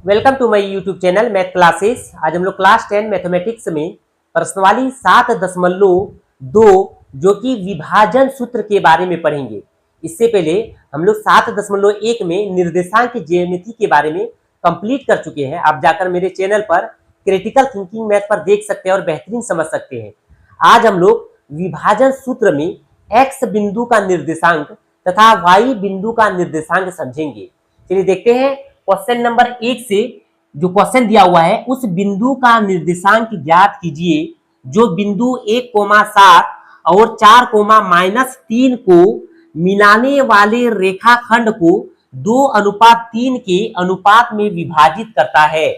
Welcome to my YouTube channel math classes. आज हम लोग क्लास 10 मैथमेटिक्स में प्रश्नावली 7.2 जो कि विभाजन सूत्र के बारे में पढ़ेंगे। इससे पहले हम लोग 7.1 में निर्देशांक ज्यामिति के बारे में कंप्लीट कर चुके हैं। आप जाकर मेरे चैनल पर क्रिटिकल थिंकिंग मैथ पर देख सकते हैं और बेहतरीन समझ सकते हैं। आज हम लोग विभाजन सूत्र में x बिंदु का निर्देशांक तथा y बिंदु का निर्देशांक समझेंगे। चलिए देखते हैं क्वेश्चन नंबर 1 से। जो क्वेश्चन दिया हुआ है, उस बिंदु का निर्देशांक ज्ञात कीजिए जो बिंदु 1,7 और 4,-3 को मिलाने वाले रेखाखंड को 2:3 के अनुपात में विभाजित करता है।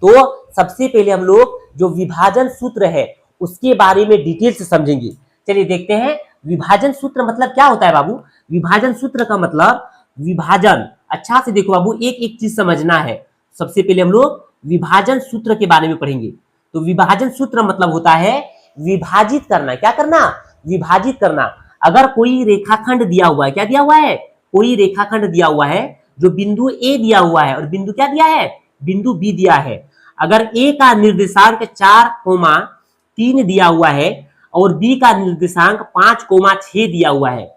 तो सबसे पहले हम लोग जो विभाजन सूत्र है उसके बारे में डिटेल से समझेंगे। चलिए देखते हैं विभाजन सूत्र मतलब क्या होता है बाबू। विभाजन सूत्र का मतलब विभाजन, अच्छा से देखो बाबू, एक एक चीज समझना है। सबसे पहले हम लोग विभाजन सूत्र के बारे में पढ़ेंगे। तो विभाजन सूत्र मतलब होता है विभाजित करना। क्या करना? विभाजित करना। अगर कोई रेखाखंड दिया हुआ है, क्या दिया हुआ है? कोई रेखाखंड दिया हुआ है जो बिंदु ए दिया हुआ है और बिंदु क्या दिया है? बिंदु बी दिया है। अगर ए का निर्देशांक 4,3 दिया हुआ है और बी का निर्देशांक 5,6 दिया हुआ है,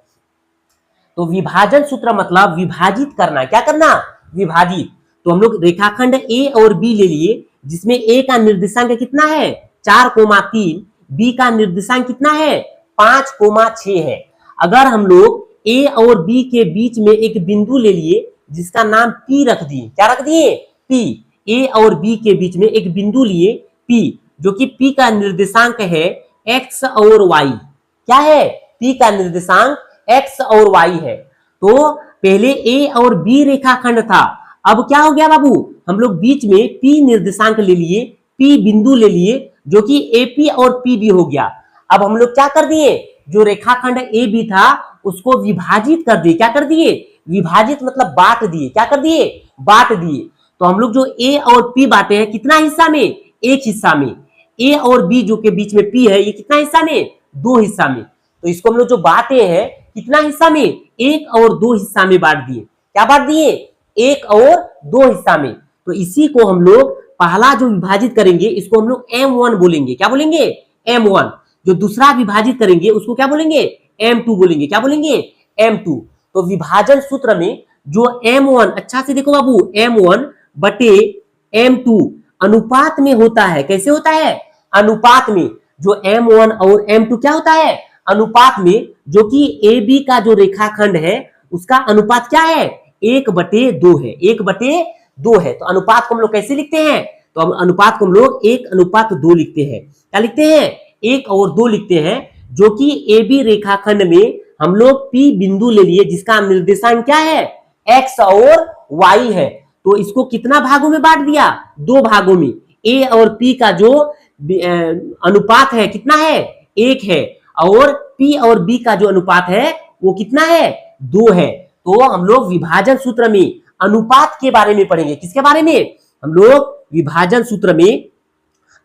तो विभाजन सूत्र मतलब विभाजित करना। क्या करना? विभाजित। तो हम लोग रेखाखंड ए और बी ले लिए जिसमें ए का निर्देशांक कितना है? 4,3, बी का निर्देशांक कितना है? 5,6 है। अगर हम लोग ए और बी के बीच में एक बिंदु ले लिए जिसका नाम पी रख दिए। क्या रख दिए? पी। ए और बी के बीच में एक बिंदु लिए पी, जो कि पी का निर्देशांक है एक्स और वाई। क्या है? पी का निर्देशांक एक्स और वाई है। तो पहले ए और बी रेखाखंड था, अब क्या हो गया बाबू? हम लोग बीच में पी निर्देशांक ले लिए, पी बिंदु ले लिए जो कि एपी और पीबी हो गया। अब हम लोग क्या कर दिए? जो रेखाखंड ए बी था उसको विभाजित कर दिए। क्या कर दिए? विभाजित मतलब बांट दिए। क्या कर दिए? बांट दिए। तो हम लोग जो ए और पी बांटे हैं कितना हिस्सा में? एक हिस्सा में। ए और बी जो के बीच में पी है ये कितना हिस्सा में? 2 हिस्सा में। तो इसको हम लोग जो बांटे हैं कितना हिस्सा में? 1 और 2 हिस्सा में बांट दिए। क्या बांट दिए? 1 और 2 हिस्सा में। तो इसी को हम लोग पहला जो विभाजित करेंगे इसको हम लोग M1 बोलेंगे। क्या बोलेंगे? M1। जो दूसरा विभाजित करेंगे उसको क्या बोलेंगे? M2 बोलेंगे। क्या बोलेंगे? M2। तो विभाजन सूत्र में जो M1, अच्छा से देखो बाबू, M1 बटे M2 अनुपात में होता है। कैसे होता है? अनुपात में। जो M1 और M2 क्या होता है? अनुपात में। जो कि ए बी का जो रेखाखंड है उसका अनुपात क्या है? 1/2 है। 1/2 है। तो अनुपात को हम लोग कैसे लिखते हैं? तो हम अनुपात को हम लोग 1:2 लिखते हैं। क्या लिखते हैं? 1 और 2 लिखते हैं। जो कि ए बी रेखाखंड में हम लोग पी बिंदु ले लिए जिसका निर्देशांक क्या है? एक्स और वाई है। तो इसको कितना भागों में बांट दिया? 2 भागों में। ए और पी का जो अनुपात है कितना है? 1 है। और पी और बी का जो अनुपात है वो कितना है? 2 है। तो हम लोग विभाजन सूत्र में अनुपात के बारे में पढ़ेंगे। किसके बारे में? हम लोग विभाजन सूत्र में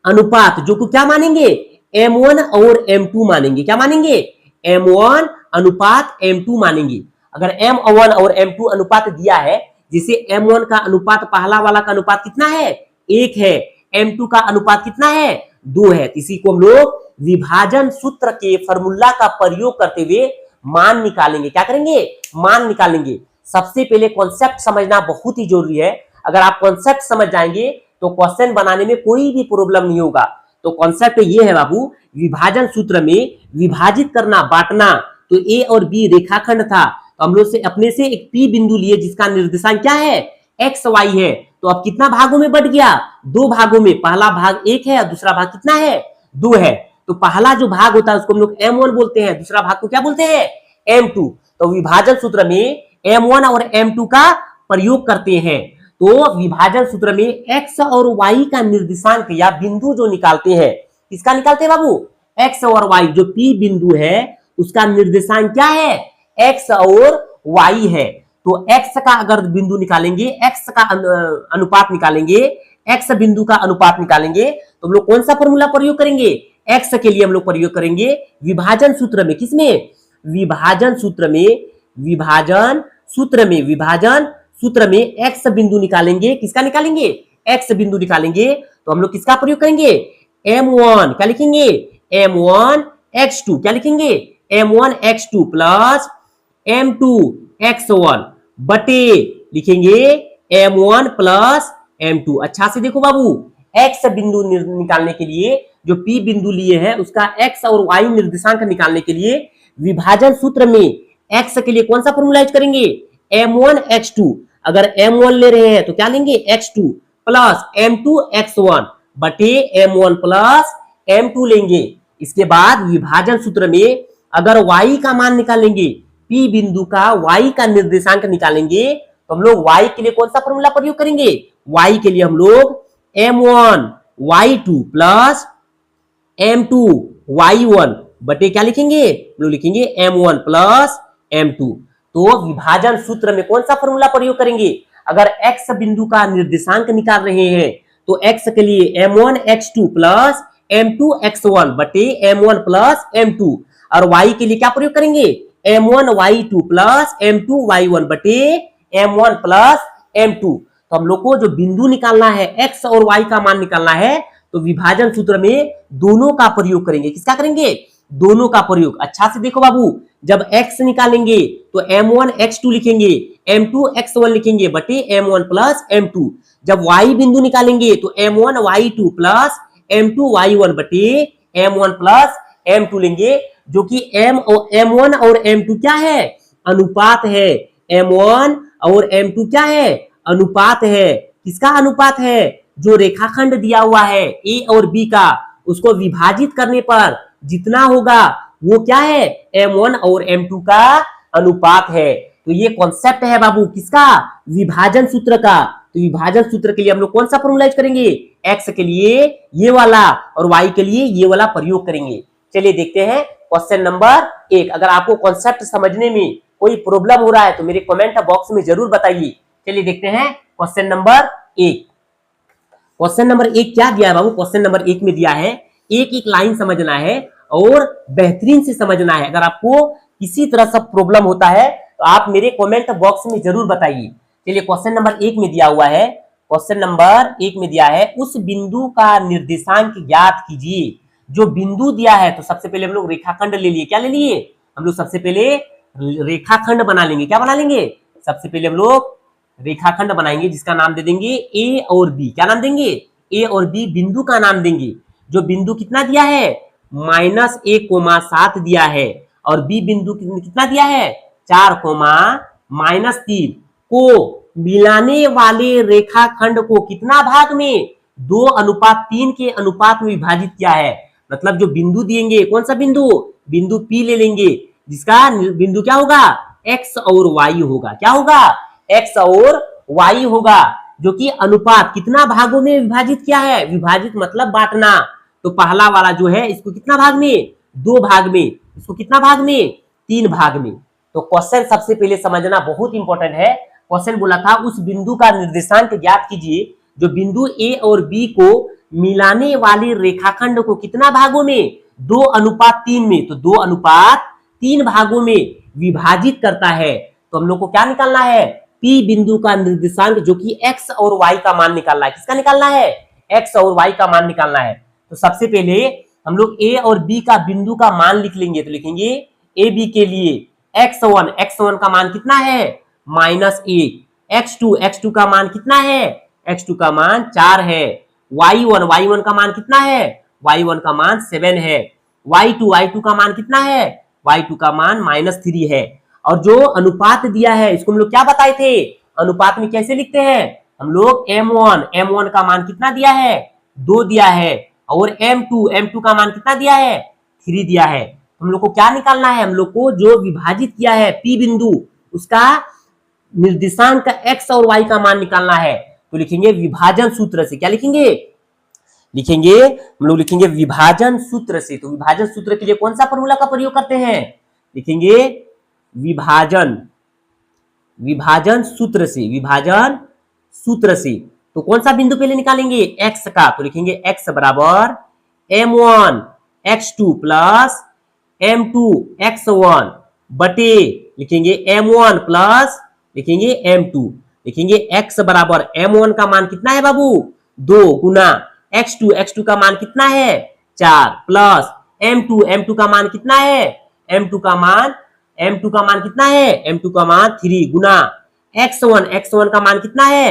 अनुपात जो को क्या मानेंगे? M1 और M2 मानेंगे। क्या मानेंगे? M1 अनुपात M2 मानेंगे। अगर M1 और M2 अनुपात दिया है, जिसे M1 का अनुपात पहला वाला का अनुपात कितना है? 1 है। M2 का अनुपात कितना है? 2 है। इसी को हम लोग विभाजन सूत्र के फॉर्मूला का प्रयोग करते हुए मान निकालेंगे। क्या करेंगे? मान निकालेंगे। सबसे पहले कॉन्सेप्ट समझना बहुत ही जरूरी है। अगर आप कॉन्सेप्ट समझ जाएंगे तो क्वेश्चन बनाने में कोई भी प्रॉब्लम नहीं होगा। तो कॉन्सेप्ट ये है बाबू, विभाजन सूत्र में विभाजित करना, बांटना। तो ए और बी रेखाखंड था, तो हम लोग से अपने से एक पी बिंदु लिए जिसका निर्देशांक क्या है? एक्स वाई है। तो अब कितना भागों में बढ़ गया? 2 भागों में। पहला भाग 1 है और दूसरा भाग कितना है? 2 है। तो पहला जो भाग होता है उसको हम लोग M1 बोलते हैं, दूसरा भाग को क्या बोलते हैं? M2। तो विभाजन सूत्र में M1 और M2 का प्रयोग करते हैं। तो विभाजन सूत्र में x और y का निर्देशांक या बिंदु जो निकालते हैं, किसका निकालते हैं बाबू? x और y। जो p बिंदु है उसका निर्देशांक क्या है? x और y है। तो x का अगर बिंदु निकालेंगे, x का अनुपात निकालेंगे, x बिंदु का अनुपात निकालेंगे, तो हम लोग कौन सा फॉर्मूला प्रयोग करेंगे? x के लिए हम लोग प्रयोग करेंगे विभाजन सूत्र में। किसमें? विभाजन सूत्र में। विभाजन सूत्र में x बिंदु निकालेंगे। किसका निकालेंगे? x बिंदु निकालेंगे तो हम लोग किसका प्रयोग करेंगे, m1 क्या लिखेंगे, m1 x2 क्या लिखेंगे, m1 x2 plus m2 x1 बटे लिखेंगे m1 प्लस m2। अच्छा से देखो बाबू, x बिंदु निकालने के लिए जो p बिंदु लिए हैं उसका x और y निर्देशांक निकालने के लिए विभाजन सूत्र में x के लिए कौन सा फॉर्मूला यूज करेंगे, m1 x2। अगर m1 ले रहे हैं तो क्या लेंगे, x2 प्लस m2 x1 बटे m1 प्लस m2 लेंगे। इसके बाद विभाजन सूत्र में अगर y का मान निकालेंगे, p बिंदु का y का निर्देशांक निकालेंगे तो हम लोग y के लिए कौन सा फॉर्मूला प्रयोग करेंगे, y के लिए हम लोग m1 y2 plus m2 y1 बटे क्या लिखेंगे, हम लोग लिखेंगे m1 प्लस m2। तो विभाजन सूत्र में कौन सा फॉर्मूला प्रयोग करेंगे, अगर x बिंदु का निर्देशांक निकाल रहे हैं तो x के लिए m1 x2 plus m2 x1 बटे m1 प्लस m2, और y के लिए क्या प्रयोग करेंगे, m1 y2 plus m2 y1 बटे m1 प्लस m2। तो हम लोग को जो बिंदु निकालना है, x और y का मान निकालना है, तो विभाजन सूत्र में दोनों का प्रयोग करेंगे। किसका करेंगे, दोनों का प्रयोग। अच्छा से देखो बाबू, जब x निकालेंगे तो m1 x2 लिखेंगे, m2 x1 लिखेंगे बटे m1 प्लस m2। जब y बिंदु निकालेंगे तो m1 y2 plus m2 y1 बटे m1 प्लस m2 लेंगे, जो कि m1 और m2 क्या है, अनुपात है। m1 और m2 क्या है, अनुपात है। किसका अनुपात है, जो रेखाखंड दिया हुआ है a और b का, उसको विभाजित करने पर जितना होगा वो क्या है, m1 और m2 का अनुपात है। तो ये कॉन्सेप्ट है बाबू किसका, विभाजन सूत्र का। तो विभाजन सूत्र के लिए हम लोग कौन सा फॉर्मूला यूज करेंगे, x के लिए ये वाला और y के लिए ये वाला प्रयोग करेंगे। चलिए देखते हैं क्वेश्चन नंबर 1। अगर आपको कॉन्सेप्ट समझने में कोई प्रॉब्लम हो रहा है तो मेरे कमेंट बॉक्स में जरूर बताइए। चलिए देखते हैं क्वेश्चन नंबर 1। क्वेश्चन नंबर 1 क्या दिया है बाबू, क्वेश्चन नंबर 1 में दिया है एक एक लाइन समझना है और बेहतरीन से समझना है। अगर आपको किसी तरह से प्रॉब्लम होता है तो आप मेरे कमेंट बॉक्स में जरूर बताइए। चलिए क्वेश्चन नंबर 1 में दिया हुआ है, क्वेश्चन नंबर 1 में दिया है उस बिंदु का निर्देशांक ज्ञात कीजिए। जो बिंदु दिया है तो सबसे पहले हम लोग रेखाखंड ले लिए। क्या ले लिए, हम लोग सबसे पहले रेखाखंड बना लेंगे। क्या बना लेंगे, सबसे पहले हम लोग रेखाखंड बनाएंगे जिसका नाम दे देंगे ए और बी। क्या नाम देंगे, ए और बी बिंदु का नाम देंगे। जो बिंदु कितना दिया है, -1,7 दिया है, और बी बिंदु कितना दिया है, 4,-3 को मिलाने वाले रेखाखंड को कितना भाग में, 2:3 के अनुपात में विभाजित किया है। मतलब जो बिंदु दिएंगे, कौन सा बिंदु, बिंदु P ले लेंगे जिसका बिंदु क्या होगा, x और y होगा। क्या होगा, x और y होगा, जो कि अनुपात कितना भागों में विभाजित किया है, विभाजित मतलब बांटना। तो पहला वाला जो है इसको कितना भाग में, 2 भाग में, इसको कितना भाग में, 3 भाग में। तो क्वेश्चन सबसे पहले समझना बहुत इंपॉर्टेंट है। क्वेश्चन बोला था उस बिंदु का निर्देशांक ज्ञात कीजिए जो बिंदु ए और बी को मिलाने वाले रेखाखंड को कितना भागों में, 2:3 में। तो 2:3 भागों में विभाजित करता है। तो हम लोग को क्या निकालना है, P बिंदु का निर्देशांक जो कि x और y का मान निकालना है। किसका निकालना है, x और y का मान निकालना है। तो सबसे पहले हम लोग a और b का बिंदु का मान लिख लेंगे। तो लिखेंगे a b के लिए x1 का मान कितना है, -1, x2 का मान कितना है, x2 का मान 4 है, y1 का मान कितना है, y1 का मान 7 है, y2 का मान कितना है, y2 का मान -3 है। और जो अनुपात दिया है इसको हम लोग क्या बताए थे, अनुपात में कैसे लिखते हैं, हम लोग m1 का मान कितना दिया है, 2 दिया है, और m2 का मान कितना दिया है, 3 दिया है। हम लोग को क्या निकालना है, हम लोग को जो विभाजित किया है P बिंदु उसका निर्देशांक x और y का मान निकालना है। तो लिखेंगे विभाजन सूत्र से। क्या लिखेंगे, हम लोग लिखेंगे विभाजन सूत्र से। तो विभाजन सूत्र के लिए कौन सा फॉर्मूला का प्रयोग करते हैं, लिखेंगे विभाजन सूत्र से। तो कौन सा बिंदु पहले निकालेंगे, x का। तो लिखेंगे x बराबर m1 x2 plus m2 x1 बटे लिखेंगे m1 प्लस लिखेंगे m2। लिखेंगे x बराबर m1 का मान कितना है बाबू, 2 गुना x2 का मान कितना है 4 प्लस m2 का मान कितना है m2 का मान कितना है m2 का मान 3 गुना x1 का मान कितना है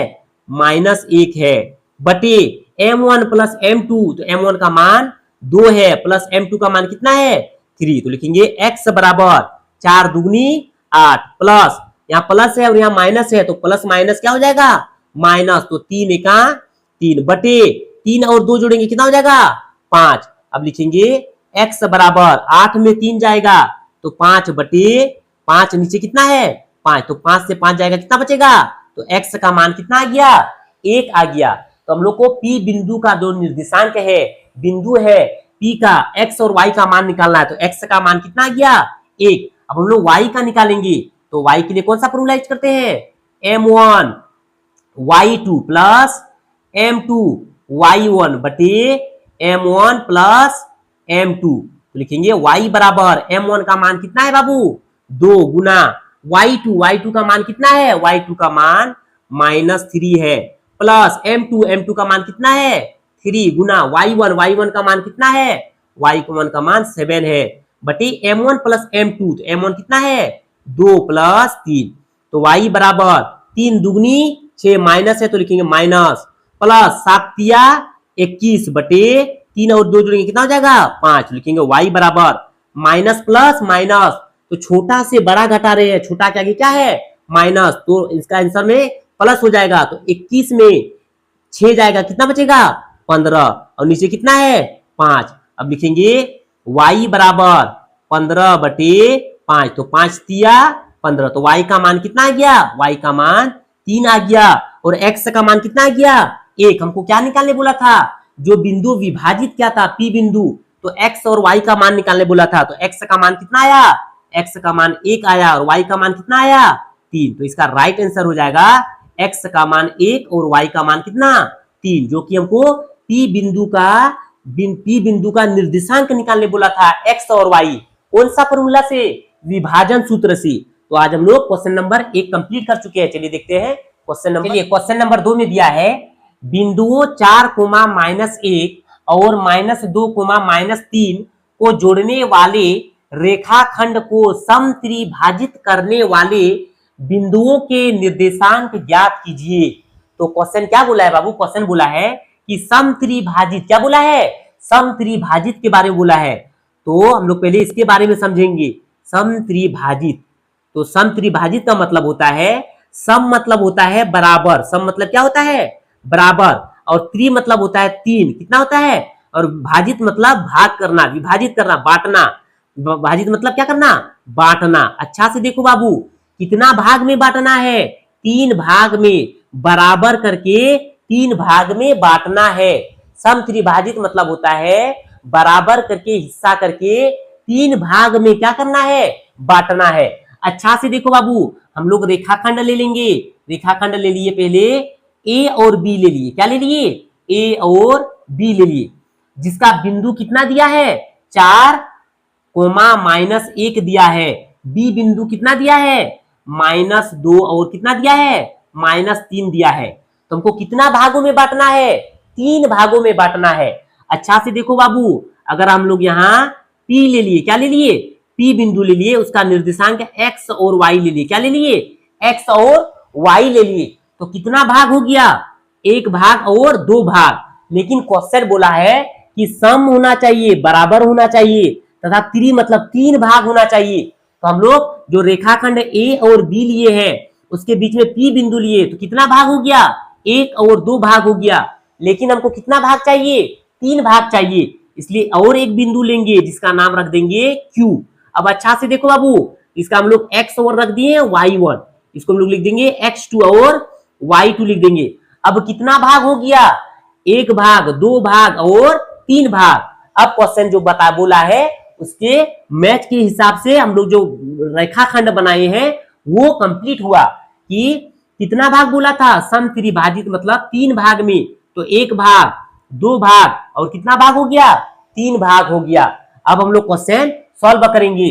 -1 है बटे m1 प्लस m2 तो m1 का मान 2 है प्लस m2 का मान कितना है 3 तो लिखेंगे x बराबर 4 दूगनी 8 प्लस यहाँ प्लस है और यहाँ माइनस है तो प्लस माइनस क्या हो जाएगा माइनस तो 3 एका 3 बटे 3 और 2 जोड़ेंगे कितना हो जाएगा 5 अब लिखेंगे x बराबर 8 में 3 जाएगा तो 5 बटे 5 नीचे कितना है 5 तो 5 से 5 जाएगा कितना बचेगा तो x का मान कितना आ गया 1 आ गया। तो हम लोग को P बिंदु का जो निर्देशांक है बिंदु है P का x और y का मान निकालना है तो x का मान कितना आ गया 1। अब हम लोग y का निकालेंगे तो y के लिए कौन सा फॉर्मूला यूज करते हैं m1 y2 plus m2 y1 बटे m1 प्लस m2 तो लिखेंगे y बराबर m1 का मान कितना है बाबू 2 गुना y2 का मान कितना है y2 का मान -3 है प्लस m2 का मान कितना है 3 गुना y1 का मान कितना है y1 का मान 7 है बटे m1 प्लस m2 तो m1 कितना है 2 प्लस 3 तो y बराबर 3 दुगनी 6 माइनस है तो लिखेंगे माइनस प्लस 7 21 बटे 3 और 2 जोड़ेंगे कितना हो जाएगा 5 लिखेंगे y बराबर माइनस प्लस माइनस तो छोटा से बड़ा घटा रहे हैं छोटा के आगे क्या है माइनस तो इसका आंसर में प्लस हो जाएगा तो 21 में 6 जाएगा कितना बचेगा 15 और नीचे कितना है 5 अब लिखेंगे y बराबर 15 बटे 5 तो 5 तिया 15 तो y का मान कितना आ गया y का मान 3 आ गया और x का मान कितना आ गया 1। हमको क्या निकालने बोला था जो बिंदु विभाजित क्या था P बिंदु तो x और y का मान निकालने बोला था तो x का मान कितना आया x का मान 1 आया और y का मान कितना आया 3 तो इसका राइट आंसर हो जाएगा x का मान 1 और y का मान कितना 3 जो कि हमको P बिंदु का निर्देशांक निकालने बोला था x और y कौन सा फॉर्मूला से विभाजन सूत्र से। तो आज हम लोग क्वेश्चन नंबर 1 कंप्लीट कर चुके हैं। चलिए देखते हैं क्वेश्चन नंबर 2 में दिया है बिंदुओं 4, -1 और -2, -3 को जोड़ने वाले रेखाखंड को समत्रिभाजित करने वाले बिंदुओं के निर्देशांक ज्ञात कीजिए। तो क्वेश्चन क्या बोला है बाबू क्वेश्चन बोला है कि समत्रिभाजित क्या बोला है समत्रिभाजित के बारे में बोला है। तो हम लोग पहले इसके बारे में समझेंगे समत्रिभाजित। तो समत्रिभाजित का मतलब होता है सम मतलब होता है बराबर सम मतलब क्या होता है बराबर और त्रि मतलब होता है 3 कितना होता है और भाजित मतलब भाग करना विभाजित करना बांटना भाजित मतलब क्या करना बांटना। अच्छा से देखो बाबू कितना भाग में बांटना है 3 भाग में बराबर करके 3 भाग में बांटना है। समत्रिभाजित मतलब होता है बराबर करके हिस्सा करके 3 भाग में क्या करना है बांटना है। अच्छा से देखो बाबू हम लोग रेखाखंड ले लेंगे रेखाखंड ले लिए पहले ए और बी ले लिए क्या ले लिए ए और बी ले लिए जिसका बिंदु कितना दिया है 4, -1 दिया है बी बिंदु कितना दिया है -2 और कितना दिया है -3 दिया है। तो हमको कितना भागों में बांटना है 3 भागों में बांटना है। अच्छा से देखो बाबू अगर हम लोग यहाँ P ले लिए क्या ले लिए P बिंदु ले लिए उसका निर्देशांक x और y ले लिए क्या ले लिए x और y ले लिए तो कितना भाग हो गया 1 भाग और 2 भाग। लेकिन क्वेश्चन बोला है कि सम होना चाहिए बराबर होना चाहिए तथा त्रि मतलब 3 भाग होना चाहिए। तो हम लोग जो रेखाखंड A और B लिए हैं उसके बीच में P बिंदु लिए तो कितना भाग हो गया 1 और 2 भाग हो गया। लेकिन हमको कितना भाग चाहिए 3 भाग चाहिए इसलिए और एक बिंदु लेंगे जिसका नाम रख देंगे Q। अब अच्छा से देखो बाबू इसका हम लोग x और रख दिए y1 इसको हम लोग लिख देंगे x2 और y2 लिख देंगे। अब कितना भाग हो गया 1 भाग 2 भाग और 3 भाग। अब क्वेश्चन जो बता बोला है उसके मैच के हिसाब से हम लोग जो रेखाखंड बनाए हैं वो कंप्लीट हुआ कि कितना भाग बोला था समत्रिभाजित मतलब 3 भाग में तो 1 भाग 2 भाग और कितना भाग हो गया 3 भाग हो गया। अब हम लोग क्वेश्चन सॉल्व करेंगे।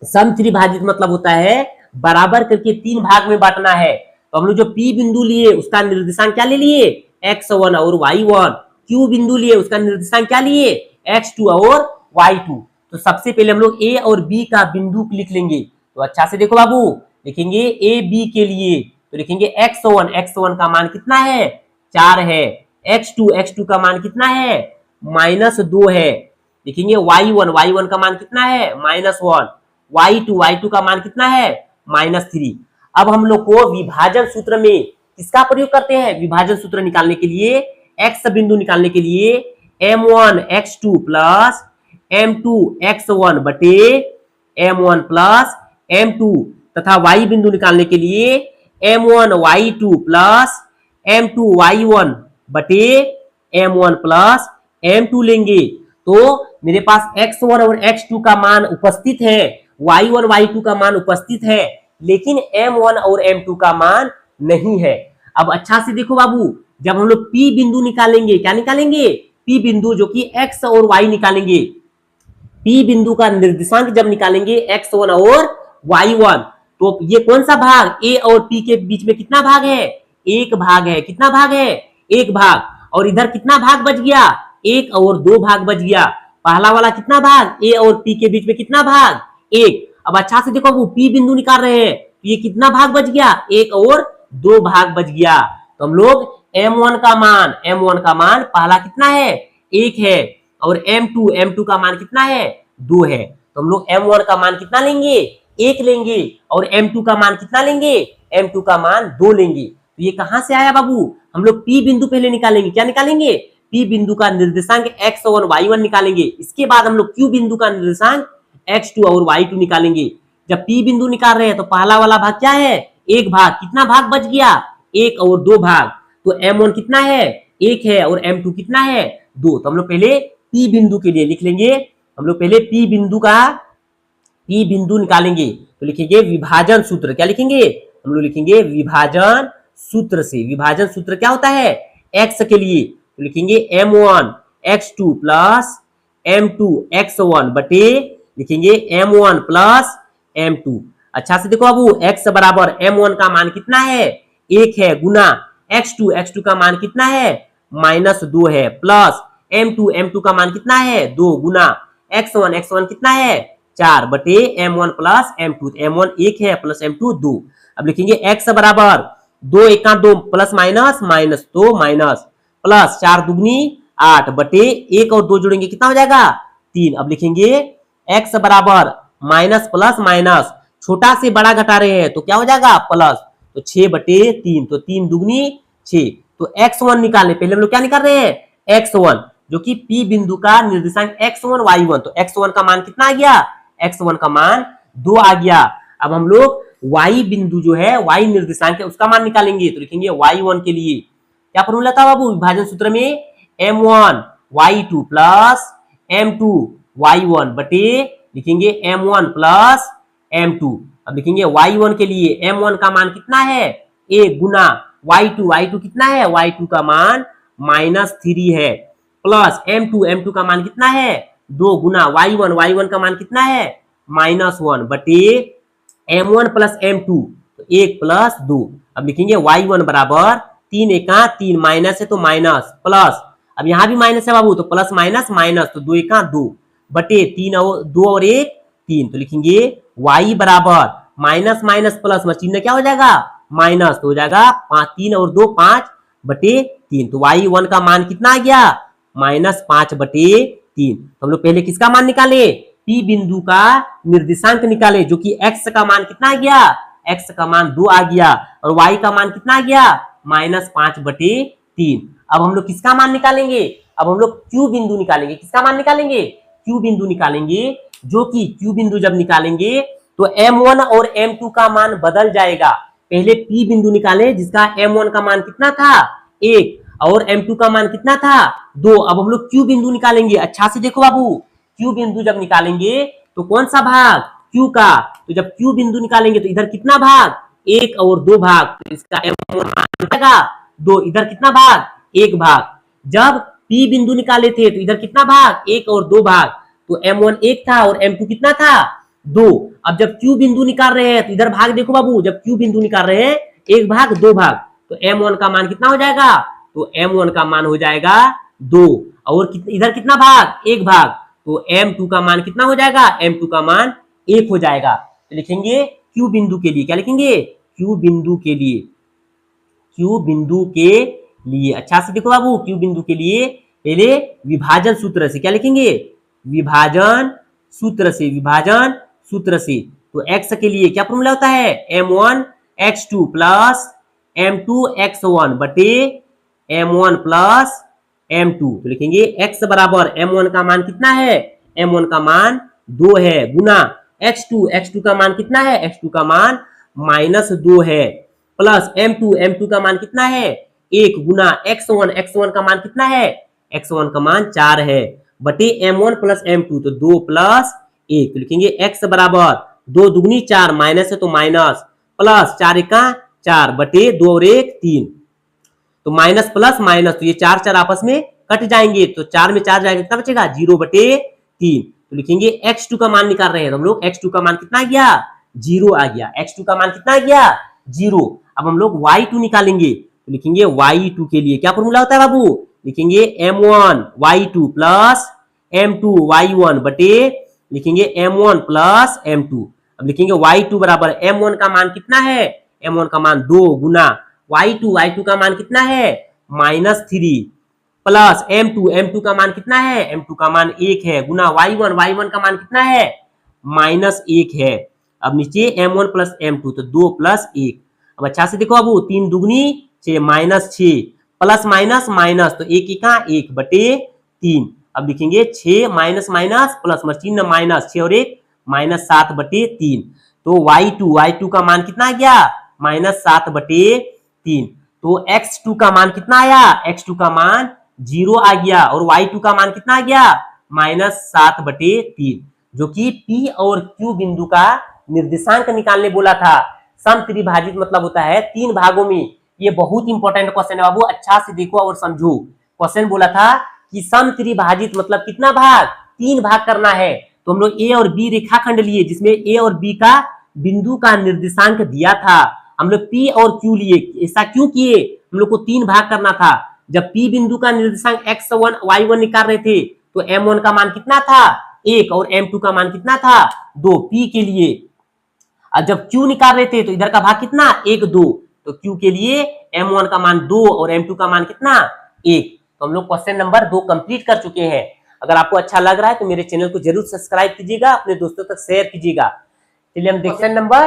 समत्रिभाजित मतलब होता है बराबर करके 3 भाग में बांटना है। तो हम लोग जो P बिंदु लिए उसका निर्देशांक क्या ले लिए x1 और y1, Q बिंदु लिए, उसका निर्देशांक क्या लिए, x2 और y2। तो सबसे पहले हम लोग A और B का बिंदु लिख लेंगे। तो अच्छा से देखो बाबू, लिखेंगे A B के लिए, तो लिखेंगे x1 का मान कितना है, 4 है। x2 का मान कितना है, -2 है। लिखेंगे y1 का मान कितना है, -1। y2 का मान कितना है, -3। अब हम लोग को विभाजन सूत्र में किसका प्रयोग करते हैं, विभाजन सूत्र निकालने के लिए, x बिंदु निकालने के लिए m1 x2 plus m2 x1 बटे m1 प्लस m2, तथा y बिंदु निकालने के लिए m1 y2 plus m2 y1 बटे m1 प्लस m2 लेंगे। तो मेरे पास x1 और x2 का मान उपस्थित है, y1 y2 का मान उपस्थित है, लेकिन m1 और m2 का मान नहीं है। अब अच्छा से देखो बाबू, जब हम लोग P बिंदु निकालेंगे, क्या निकालेंगे, P बिंदु, जो कि x और y निकालेंगे। P बिंदु का निर्देशांक जब निकालेंगे x1 और y1, तो ये कौन सा भाग, A और P के बीच में कितना भाग है, एक भाग है। कितना भाग है, एक भाग। और इधर कितना भाग बच गया, एक और दो भाग बच गया। पहला वाला कितना भाग, A और P के बीच में कितना भाग, एक। अब अच्छा से देखो, वो P बिंदु निकाल रहे हैं, तो ये कितना भाग बच गया, एक और दो भाग बच गया। तो हम लोग m1 का मान पहला कितना है, एक है, और m2 का मान कितना है, 2 है। तो हम लोग m1 का मान कितना लेंगे, एक लेंगे, और m2 का मान कितना लेंगे, m2 का मान 2 लेंगे। तो ये कहां से आया बाबू, हम लोग P बिंदु पहले निकालेंगे। क्या निकालेंगे, P बिंदु का निर्देशांक x1 y1 निकालेंगे। इसके बाद हम लोग Q बिंदु का निर्देशांक x2 और y2 निकालेंगे। जब P बिंदु निकाल रहे हैं तो पहला वाला भाग क्या है, एक भाग। कितना भाग बच गया, एक और दो भाग। तो m1 कितना है, एक है, और m2 कितना है, 2। तो हम लोग पहले P बिंदु के लिए लिख लेंगे। हम लोग पहले P बिंदु निकालेंगे, तो लिखेंगे विभाजन सूत्र। क्या लिखेंगे, हम लोग लिखेंगे विभाजन सूत्र से। विभाजन सूत्र क्या होता है, x के लिए, तो लिखेंगे m1 x2 plus m2 x1 बटे, लिखेंगे m1 प्लस m2। अच्छा से देखो बाबू, x बराबर m1 का मान कितना है, एक है, गुना x2 का मान कितना है, -2 है, प्लस m2 का मान कितना है, 2, गुना x1 कितना है, 4 बटे m1 प्लस m2। m1 एक है, प्लस m2 2। अब लिखेंगे x बराबर 2 1 2 प्लस माइनस माइनस, तो माइनस, प्लस 4 दुगनी 8 बटे 1 और 2 जोड़ेंगे कितना हो जाएगा, 3। अब लिखेंगे x बराबर माइनस प्लस माइनस, छोटा से बड़ा घटा रहे हैं तो क्या हो जाएगा, प्लस, तो 6 बटे 3, तो 3 दुगनी 6। तो x1 निकालने, पहले हम लोग क्या निकाल रहे हैं, x1, जो कि P बिंदु का निर्देशांक x1 y1। तो x1 का मान कितना आ गया, x1 का मान 2 आ गया। अब हम लोग y बिंदु जो है, y निर्देशांक है, उसका मान निकालेंगे। तो लिखेंगे y1 के लिए क्या फॉर्मूला था बाबू, विभाजन सूत्र में m1 y2 plus m2 y1 बटे, लिखेंगे m1 प्लस m2। अब लिखेंगे y1 के लिए m1 का मान कितना है, 1, गुना y2 कितना है, y2 का मान -3 है, प्लस m2 का मान कितना है, 2, गुना y1 का मान कितना है, -1 बटे m1 प्लस m2, तो 1 प्लस 2। अब लिखेंगे y1 बराबर 3 1 3, माइनस है तो माइनस, प्लस, अब यहां भी माइनस है बाबू, तो प्लस माइनस माइनस, तो 2 1 2 बटे 3 और 2 और 1 3। तो लिखेंगे y बराबर माइनस माइनस प्लस में चिन्ह क्या हो जाएगा, माइनस, तो हो जाएगा 5, 3 और 2 5 बटे 3। तो y1 का मान कितना आ गया, -5 बटे 3। तो हम लोग पहले किसका मान निकाले, P बिंदु का निर्देशांक निकाले, जो कि x का मान कितना आ गया, x का मान 2 आ गया, और y का मान कितना आ गया, -5 बटे 3। अब हम लोग किसका मान निकालेंगे, अब हम लोग Q बिंदु निकालेंगे। किसका मान निकालेंगे, Q बिंदु निकालेंगे, जो कि Q बिंदु जब निकालेंगे तो m1 और m2 का मान बदल जाएगा। पहले P बिंदु निकाले, जिसका m1 का मान कितना था, 1, और m2 का मान कितना था, 2। अब हम लोग Q बिंदु निकालेंगे। अच्छा से देखो बाबू, Q बिंदु जब निकालेंगे तो कौन सा भाग, Q का। तो जब Q बिंदु निकालेंगे तो इधर कितना भाग, 1 और 2 भाग, तो इसका m1 मान कितना, 2, इधर कितना भाग, 1 भाग। जब P बिंदु निकाले थे तो इधर कितना भाग, 1 और 2 भाग, तो m1 1 था और m2 कितना था, 2। अब जब Q बिंदु निकाल रहे हैं तो इधर भाग देखो बाबू, जब Q बिंदु निकाल रहे हैं 1 भाग 2 भाग, तो m1 का मान कितना हो जाएगा, तो m1 का मान हो जाएगा 2, और इधर कितना भाग, 1 भाग, तो m2 का मान कितना हो जाएगा, m2 का मान 1 हो जाएगा। तो लिखेंगे Q बिंदु के लिए, क्या लिखेंगे, Q बिंदु के लिए, Q बिंदु के लिए। अच्छा से देखो बाबू, Q बिंदु के लिए पहले विभाजन सूत्र से, क्या लिखेंगे, विभाजन सूत्र से, विभाजन सूत्र से। तो x के लिए क्या फॉर्मूला होता है, m1 x2 plus m2 x1 बटे m1 प्लस m2। तो लिखेंगे x बराबर m1 का मान कितना है, m1 का मान 2 है, गुना x2 का मान कितना है, x2 का मान -2 है, प्लस m2 का मान कितना है, 1, गुना x1 का मान कितना है, x1 का मान 4 है, बटे m1 प्लस m2, तो 2 प्लस 1। तो लिखेंगे x बराबर 2 दुगनी 4, माइनस है तो माइनस, प्लस 4 एका 4 बटे 2 और 1 3, तो माइनस प्लस माइनस, तो ये 4 4 आपस में कट जाएंगे, तो 4 में 4 जाएगा, कितना बचेगा, 0 बटे 3। तो लिखेंगे x2 का मान निकाल रहे हैं, तो हम लोग x2 का मान कितना आ गया, 0 आ गया, x2 का मान कितना आ गया, 0। अब हम लोग y2 निकालेंगे, तो लिखेंगे y2 के लिए क्या फॉर्मूला होता है बाबू, लिखेंगे m1 y2 plus m2 y1 बटे, लिखेंगे m1 प्लस m2। अब लिखेंगे y2 बराबर m1 का मान कितना है, m1 का मान 2, गुना y2 का मान कितना है, -3, प्लस m2 का मान कितना है, m2 का मान 1 है, गुना y1 का मान कितना है, -1 है। अब नीचे m1 प्लस m2, तो 2 प्लस 1। अब अच्छा से देखो बाबू, 3 दुगनी 6, -6, प्लस माइनस माइनस, तो 1 एका 1 बटे 3। अब लिखेंगे 6 माइनस माइनस प्लस, चिन्ह माइनस, 6 और 1 -7 बटे 3। तो y2 का मान कितना आ गया, -7 बटे 3। तो x2 का मान कितना आया, x2 का मान 0 आ गया, और y2 का मान कितना आ गया, -7 बटे 3, जो कि P और Q बिंदु का निर्देशांक निकालने बोला था। समत्रिभाजित मतलब होता है 3 भागों में। ये बहुत इंपॉर्टेंट क्वेश्चन है बाबू, अच्छा से देखो और समझो। क्वेश्चन बोला था कि समत्रिभाजित मतलब कितना भाग, 3 भाग करना है। तो हम लोग ए और बी रेखाखंड लिए, जिसमें ए और बी का बिंदु का निर्देशांक दिया था। हम लोग पी और क्यू लिए, ऐसा क्यों किए, हम लोग को 3 भाग करना था। जब पी बिंदु का निर्देशांक x1 y1 निकाल रहे थे, तो m1 का मान कितना था, 1, और m2 का मान कितना था, 2, पी के लिए। अब जब Q निकाल रहे थे, तो इधर का भाग कितना, 1 2, तो Q के लिए m1 का मान 2 और m2 का मान कितना, 1। तो हम लोग क्वेश्चन नंबर 2 कंप्लीट कर चुके हैं। अगर आपको अच्छा लग रहा है तो मेरे चैनल को जरूर सब्सक्राइब कीजिएगा, अपने दोस्तों तक शेयर कीजिएगा। चलिए हम क्वेश्चन नंबर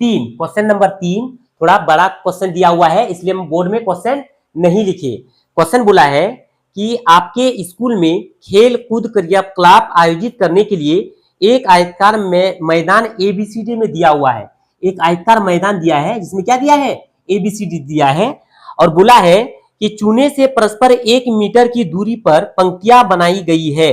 3, क्वेश्चन नंबर 3 थोड़ा बड़ा क्वेश्चन दिया हुआ है, इसलिए हम बोर्ड में क्वेश्चन नहीं लिखे। क्वेश्चन बोला है कि आपके स्कूल में खेल कूद क्रियाकलाप आयोजित करने के लिए एक आयताकार मैदान ABCD में दिया हुआ है। एक आयताकार मैदान दिया है, जिसमें क्या दिया है, ABCD दिया है, और बोला है कि चूने से परस्पर 1 मीटर की दूरी पर पंक्तियां बनाई गई है।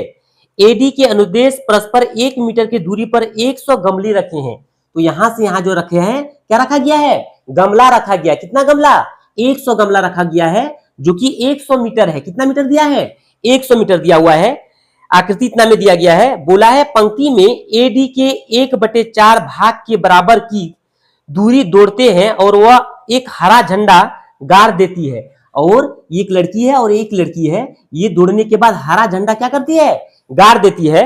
AD के अनुदेश परस्पर 1 मीटर की दूरी पर 100 गमले रखे हैं। तो यहां से यहां जो रखे हैं, क्या रखा गया है, गमला रखा गया। कितना गमला, 100 गमला रखा गया है, जो कि 100 मीटर है। कितना मीटर दिया है, 100 मीटर दिया हुआ है। आकृति इतना में दिया गया है। बोला है पंक्ति में AD के 1/4 भाग के बराबर की दूरी दौड़ते हैं, और वह एक हरा झंडा गाड़ देती है। और एक लड़की है और एक लड़की है, ये दौड़ने के बाद हरा झंडा क्या करती है, गाड़ देती है।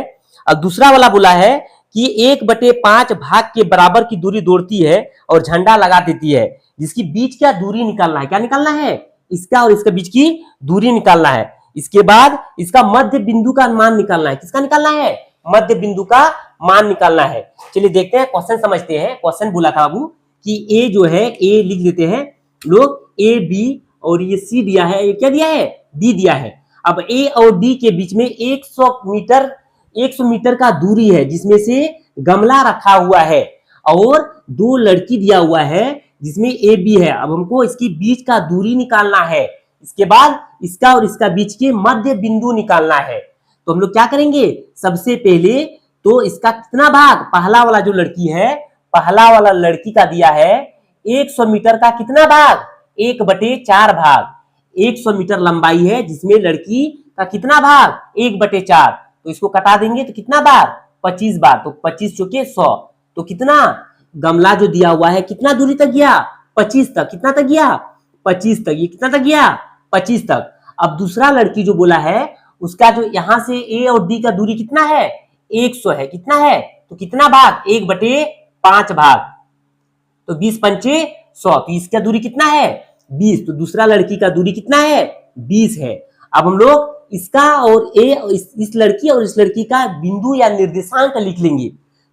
अब दूसरा वाला बोला है कि 1/5 भाग के बराबर की दूरी दौड़ती है और झंडा लगा देती है, जिसकी बीच क्या दूरी निकालना है। क्या निकालना है, इसका और इसके बीच की दूरी निकालना है। इसके बाद इसका मध्य बिंदु का मान निकालना है। किसका निकालना है, मध्य बिंदु का मान निकालना है। चलिए देखते हैं, क्वेश्चन समझते हैं। क्वेश्चन बोला था बाबू कि ए जो है, ए लिख देते हैं लोग, ए बी, और ये सी दिया है, ये क्या दिया है, डी दिया है। अब ए और डी के बीच में 100 मीटर का दूरी है, जिसमें से गमला रखा हुआ है, और 2 लड़की दिया हुआ है, जिसमें ए बी है। अब हमको इसकी बीच का दूरी निकालना है। इसके बाद इसका और इसका बीच के मध्य बिंदु निकालना है। तो हम लोग क्या करेंगे, सबसे पहले तो इसका कितना भाग, पहला वाला जो लड़की है, पहला वाला लड़की का दिया है 100 मीटर का कितना भाग, 1/4 भाग। 100 मीटर लंबाई है, जिसमें लड़की का कितना भाग, 1/4। तो इसको कटा देंगे तो कितना बार, 25 बार। तो 25 चौके 100, तो कितना गमला जो दिया हुआ है, कितना दूरी तक गया, 25 तक। कितना तक गया, 25 तक। ये कितना तक गया, 25 तक। अब दूसरा लड़की जो बोला है उसका जो यहां से ए और डी का दूरी कितना है 100 है। कितना है तो कितना भाग 1/5 भाग, तो 20 पंचे 100, तो इसका दूरी कितना है 20, तो दूसरा लड़की का दूरी कितना है 20 है। अब हम लोग इसका और इस लड़की और इस लड़की का बिंदु या निर्देशांक लिख लेंगे।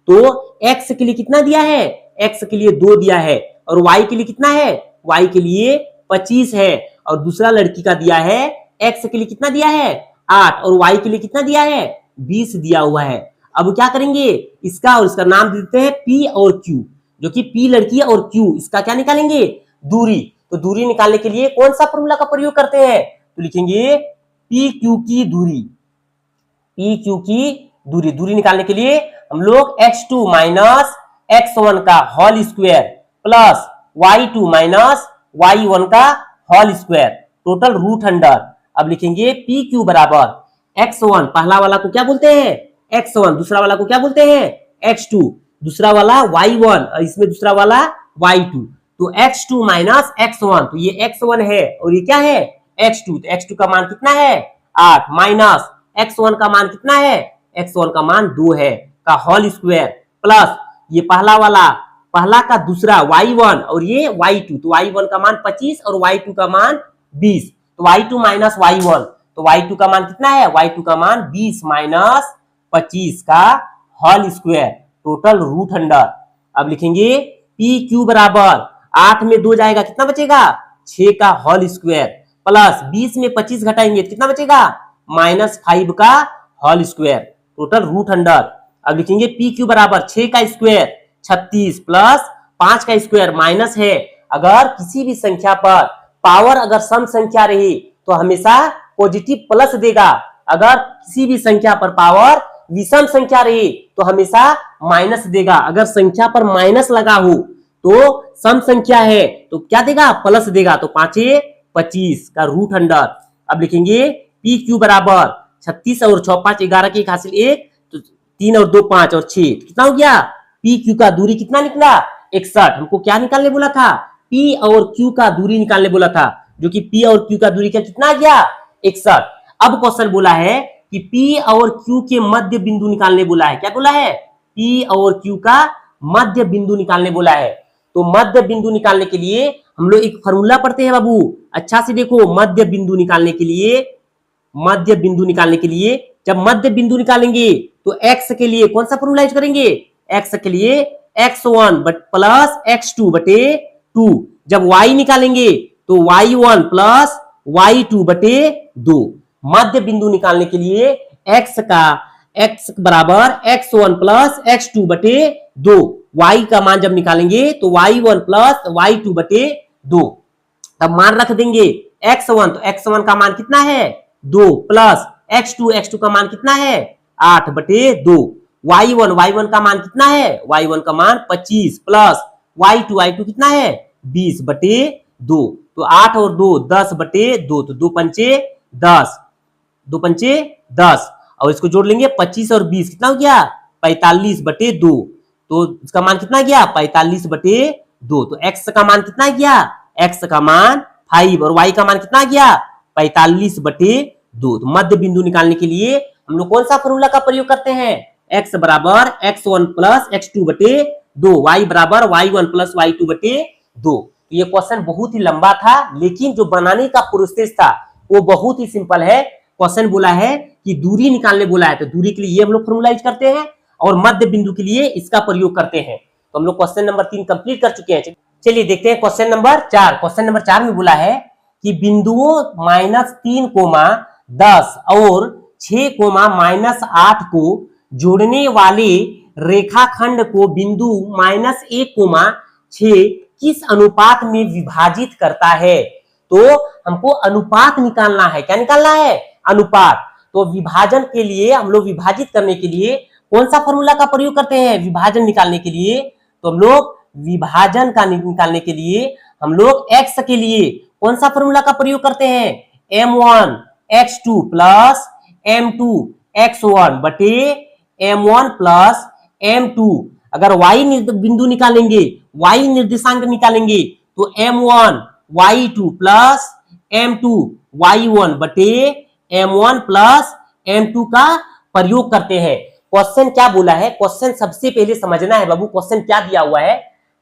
तो x के लिए कितना दिया है x के लिए 2 दिया है, और y के लिए कितना है y के लिए 25 है, और दूसरा लड़की का दिया है x के लिए कितना दिया है 8, और y के लिए कितना दिया है 20 दिया हुआ है। अब क्या करेंगे इसका और इसका नाम देते हैं p और q, जो कि p लड़की है और q इसका क्या निकालेंगे दूरी। तो दूरी निकालने के लिए कौन सा फॉर्मूला का प्रयोग करते हैं, तो लिखेंगे पी क्यू की दूरी। पी क्यू की दूरी, दूरी निकालने के लिए हम लोग x2 माइनस x1 का whole square plus y2 minus y1 का whole square total root under. अब लिखेंगे पी क्यू बराबर x1 पहला वाला को क्या बोलते हैं x1, दूसरा वाला को क्या बोलते हैं x2, दूसरा वाला y1 और इसमें दूसरा वाला y2। तो x2 माइनस x1, तो ये x1 है और ये क्या है x2, तो x2 का मान कितना है 8 माइनस x1 का मान कितना है x1 का मान 2 है का होल स्क्वायर प्लस ये पहला वाला पहला का दूसरा y1 और ये y2, तो y1 का मान 25 और y2 का मान 20, तो y2 माइनस y1, तो y2 का मान कितना है y2 का मान 20 माइनस 25 का whole square total root under. अब लिखेंगे पी क्यू बराबर 8 में 2 जाएगा कितना बचेगा 6 का होल स्क्वायर प्लस 20 में 25 घटाएंगे कितना बचेगा -5 का whole square total root under. अब लिखेंगे पी क्यू बराबर 6 का स्क्वायर 36 प्लस 5 का स्क्वायर माइनस है। अगर किसी भी संख्या पर पावर अगर सम संख्या रही तो हमेशा पॉजिटिव प्लस देगा, अगर किसी भी संख्या पर पावर विषम संख्या रही तो हमेशा माइनस देगा। अगर संख्या पर माइनस लगा हो तो सम संख्या है तो क्या देगा प्लस देगा, तो 5 25 का रूट अंडर। अब लिखेंगे पी क्यू बराबर 36 और 6 5 11 के 1 हासिल 1, तो 3 और 2 5 और 6 कितना हो गया पी क्यू का दूरी कितना निकला 61। हमको क्या निकालने बोला था पी और क्यू का दूरी निकालने बोला था, जो कि पी और क्यू का दूरी का कितना आ गया 61। अब क्वेश्चन बोला है कि पी और क्यू के मध्य बिंदु निकालने बोला है। क्या बोला है पी और क्यू का मध्य बिंदु निकालने बोला है। तो मध्य बिंदु निकालने के लिए हम लोग एक फॉर्मूला पढ़ते हैं बाबू, अच्छा से देखो। मध्य बिंदु निकालने के लिए जब मध्य बिंदु निकालेंगे तो x के लिए कौन सा फॉर्मूला यूज करेंगे, x के लिए x1 प्लस x2 बटे 2। जब y निकालेंगे तो y1 प्लस y2 बटे 2। मध्य बिंदु निकालने के लिए x बराबर x1 प्लस x2 बटे 2, y का मान जब निकालेंगे तो y1 प्लस y2 बटे 2। तब मान रख देंगे x1, तो x1 का मान कितना है 2 प्लस x2 का मान कितना है 8 बटे 2। y1 का मान कितना है y1 का मान 25 प्लस y2 कितना है 20 बटे 2, तो 8 और 2 10 बटे 2, तो 2 पंचे 10 और इसको जोड़ लेंगे 25 और 20 कितना हो गया 45 बटे 2, तो इसका मान कितना गया 45 बटे 2। तो x का मान कितना गया x का मान 5 और y का मान कितना गया 45 बटे 2। तो मध्य बिंदु निकालने के लिए हम लोग कौन सा फॉर्मूला का प्रयोग करते हैं, x बराबर x1 प्लस x2 बटे 2, y बराबर y1 प्लस y2 बटे 2। तो ये क्वेश्चन बहुत ही लंबा था, लेकिन जो बनाने का प्रोसेस था वो बहुत ही सिंपल है। क्वेश्चन बोला है कि दूरी निकालने बोला है, तो दूरी के लिए ये हम लोग फॉर्मूला यूज करते हैं और मध्य बिंदु के लिए इसका प्रयोग करते हैं। तो हम लोग क्वेश्चन नंबर 3 कंप्लीट कर चुके हैं। चलिए देखते हैं क्वेश्चन नंबर 4। क्वेश्चन नंबर 4 में बोला है कि बिंदुओं -3, 10 और 6, -8 को जोड़ने वाले रेखाखंड को बिंदु -1, 6 किस अनुपात में विभाजित करता है। तो हमको अनुपात निकालना है। क्या निकालना है अनुपात। तो विभाजन के लिए हम लोग विभाजित करने के लिए कौन सा फॉर्मूला का प्रयोग करते हैं विभाजन निकालने के लिए, तो हम लोग विभाजन का निकालने के लिए हम लोग x के लिए कौन सा फॉर्मूला का प्रयोग करते हैं m1 x2 plus m2 x1 बटे m1 प्लस m2। अगर y बिंदु निकालेंगे y निर्देशांक निकालेंगे तो m1 y2 plus M2 Y1 बटे M1 प्लस M2 का प्रयोग करते हैं। क्वेश्चन क्या बोला है, क्वेश्चन सबसे पहले समझना है बाबू। क्वेश्चन क्या दिया हुआ है,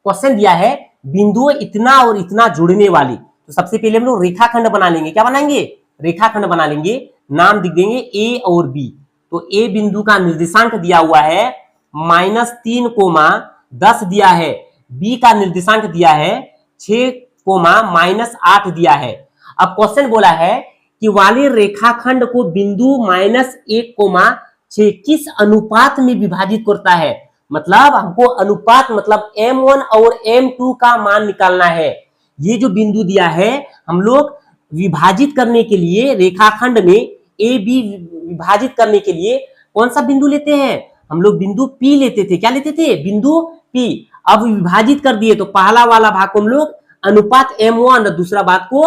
क्वेश्चन दिया है बिंदु इतना और इतना जुड़ने वाली। तो सबसे पहले हम लोग रेखाखंड बना लेंगे। क्या बनाएंगे, रेखाखंड बना लेंगे। नाम लिख देंगे ए और बी। तो ए बिंदु का निर्देशांक दिया हुआ है -3,10 दिया है। बी का निर्देशांक दिया है 6,-8 दिया है। अब क्वेश्चन बोला है कि वाले रेखाखंड को बिंदु -1,6 किस अनुपात में विभाजित करता है। मतलब हमको अनुपात मतलब M1 और M2 का मान निकालना है। ये जो बिंदु दिया है हम लोग विभाजित करने के लिए रेखाखंड में ए बी विभाजित करने के लिए कौन सा बिंदु लेते हैं, हम लोग बिंदु P लेते थे। क्या लेते थे, बिंदु P। अब विभाजित कर दिए तो पहला वाला भाग को हम लोग अनुपात M1 और दूसरा भाग को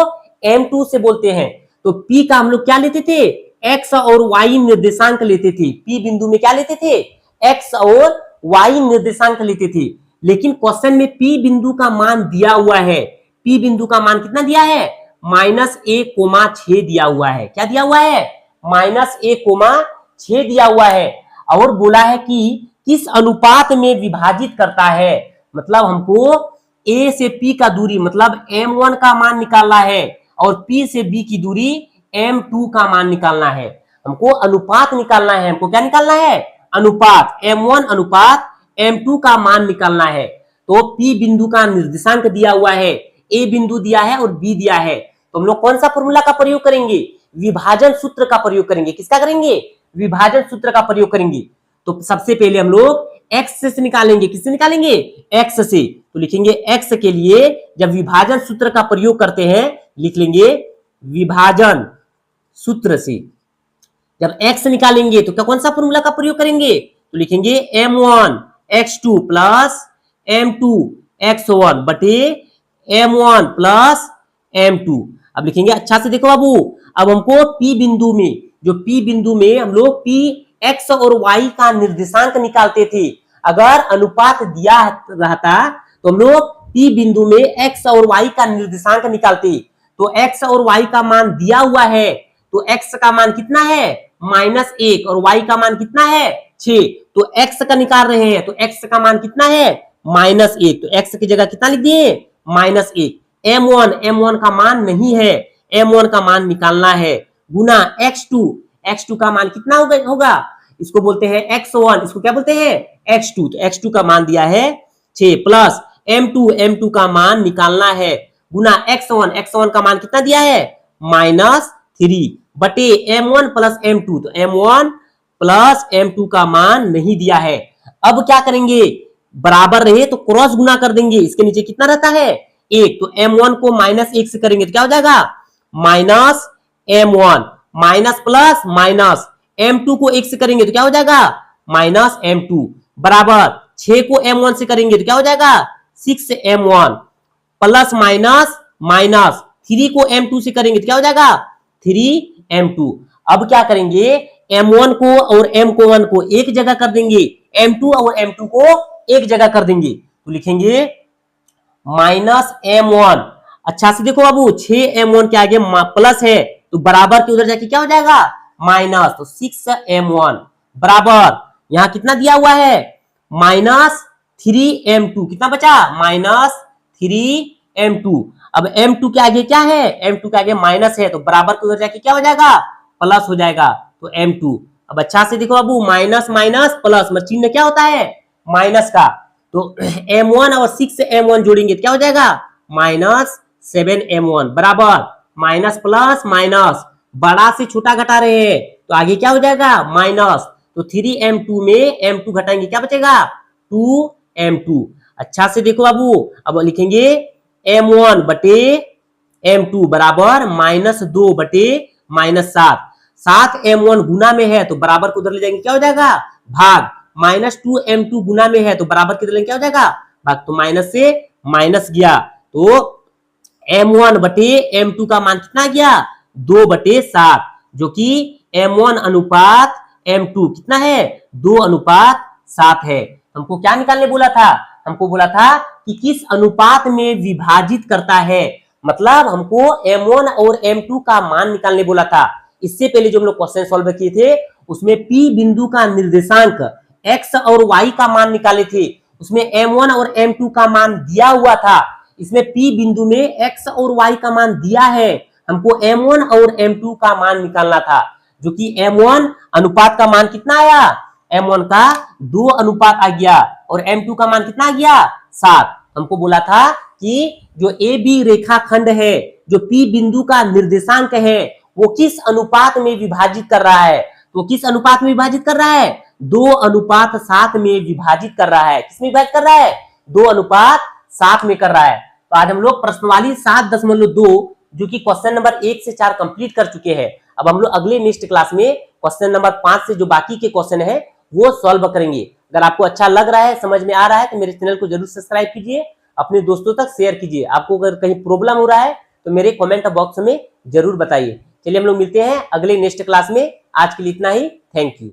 M2 से बोलते हैं। तो P का हम लोग क्या लेते थे, X और Y निर्देशांक लेते थे। P बिंदु में क्या लेते थे, X और Y निर्देशांक लेते थे। लेकिन क्वेश्चन में P बिंदु का मान दिया हुआ है। P बिंदु का मान कितना दिया है, -1,6 दिया हुआ है। क्या दिया हुआ है, -1,6 दिया हुआ है। और बोला है कि किस अनुपात में विभाजित करता है। मतलब हमको A से P का दूरी मतलब M1 का मान निकालना है और P से B की दूरी M2 का मान निकालना है। हमको अनुपात निकालना है। हमको क्या निकालना है, अनुपात M1 अनुपात M2 का मान निकालना है। तो P बिंदु का निर्देशांक दिया हुआ है, A बिंदु दिया है और B दिया है। तो हम लोग कौन सा फॉर्मूला का प्रयोग करेंगे, विभाजन सूत्र का प्रयोग करेंगे। किसका करेंगे, विभाजन सूत्र का प्रयोग करेंगे। तो सबसे पहले हम लोग x से निकालेंगे। किससे निकालेंगे, x से। तो लिखेंगे x के लिए जब विभाजन सूत्र का प्रयोग करते हैं लिख लेंगे विभाजन सूत्र से। जब x निकालेंगे तो क्या कौन सा फॉर्मूला का प्रयोग करेंगे, तो लिखेंगे M1 x2 plus M2 x1 बटे M1 प्लस M2। अब लिखेंगे अच्छा से देखो बाबू। अब हमको P बिंदु में, जो P बिंदु में हम लोग P X और Y का निर्देशांक निकालते थे। अगर अनुपात दिया रहता तो हम लोग P बिंदु में X और Y का निर्देशांक निकालते। तो X और Y का मान दिया हुआ है। तो X का मान कितना है, -1 और Y का मान कितना है 6। तो X का निकाल रहे हैं तो X का मान कितना है, -1। तो X की जगह कितना लिख दिए, -1। M1 का मान नहीं है, M1 का मान निकालना है गुना x2 का मान कितना होगा, इसको बोलते हैं x1, इसको क्या बोलते हैं x2। तो x2 का मान दिया है 6 प्लस M2 का मान निकालना है गुना x1 का मान कितना दिया है -3 बटे M1 प्लस M2। तो M1 प्लस M2 का मान नहीं दिया है। अब क्या करेंगे, बराबर रहे तो क्रॉस गुना कर देंगे। इसके नीचे कितना रहता है 1। तो M1 को -1 से करेंगे तो क्या हो जाएगा, -M1 minus plus minus M2 को 1 से करेंगे तो क्या हो जाएगा -M2 बराबर 6 को M1 से करेंगे तो क्या हो जाएगा 6M1 प्लस माइनस माइनस 3 को M2 से करेंगे तो क्या हो जाएगा 3M2। अब क्या करेंगे, M1 को और M1 को एक जगह कर देंगे, M2 और M2 को एक जगह कर देंगे। तो लिखेंगे -M1। अच्छा से देखो बाबू 6M1 के आगे प्लस है तो बराबर के उधर जाके क्या हो जाएगा माइनस। तो 6M1 बराबर यहां कितना दिया हुआ है -3M2। कितना बचा -3M2। अब M2 के आगे क्या है, M2 के आगे माइनस है तो बराबर के उधर जाके क्या हो जाएगा प्लस हो जाएगा। तो M2। अब अच्छा से देखो बाबू माइनस माइनस प्लस चिन्ह क्या होता है माइनस का। तो M1 और 6M1 जोड़ेंगे तो क्या हो जाएगा -7M1 बराबर माइनस प्लस माइनस बड़ा से छोटा घटा रहे हैं तो आगे क्या हो जाएगा माइनस। तो 3M2 में M2 घटाएंगे क्या बचेगा 2M2। अच्छा से देखो बाबू अब लिखेंगे M1 बटे M2 बराबर -2 बटे -7। 7M1 गुना में है तो बराबर को उधर ले जाएंगे क्या हो जाएगा भाग। -2M2 गुना में है तो बराबर के क्या हो जाएगा भाग। तो माइनस से माइनस गया तो M1 बटे M2 का मान कितना गया 2/7 जो कि M1 अनुपात M2 कितना है 2:7 है। हमको क्या निकालने बोला था, हमको बोला था कि किस अनुपात में विभाजित करता है। मतलब हमको m1 और m2 का मान निकालने बोला था। इससे पहले जो हम लोग क्वेश्चन सॉल्व किए थे उसमें P बिंदु का निर्देशांक x और y का मान निकाले थे, उसमें m1 और m2 का मान दिया हुआ था। इसमें P बिंदु में x और y का मान दिया है, हमको m1 और m2 का मान निकालना था, जो कि m1 अनुपात का मान कितना आया, m1 का 2 अनुपात आ गया और m2 का मान कितना आ गया 7। हमको बोला था कि जो ए बी रेखाखंड है, जो P बिंदु का निर्देशांक है, वो किस अनुपात में विभाजित कर रहा है, तो किस अनुपात में विभाजित कर रहा है, 2:7 में विभाजित कर रहा है। किसमें विभाजित कर रहा है, 2:7 में कर रहा है। तो आज हम लोग प्रश्नवाली 7.2 जो कि क्वेश्चन नंबर 1 से 4 कंप्लीट कर चुके हैं। अब हम लोग अगले नेक्स्ट क्लास में क्वेश्चन नंबर 5 से जो बाकी के क्वेश्चन है वो सॉल्व करेंगे। अगर आपको अच्छा लग रहा है, समझ में आ रहा है, तो मेरे चैनल को जरूर सब्सक्राइब कीजिए, अपने दोस्तों तक शेयर कीजिए। आपको अगर कहीं प्रॉब्लम हो रहा है तो मेरे कमेंट बॉक्स में जरूर बताइए। चलिए हम लोग मिलते हैं अगले नेक्स्ट क्लास में। आज के लिए इतना ही। Thank you.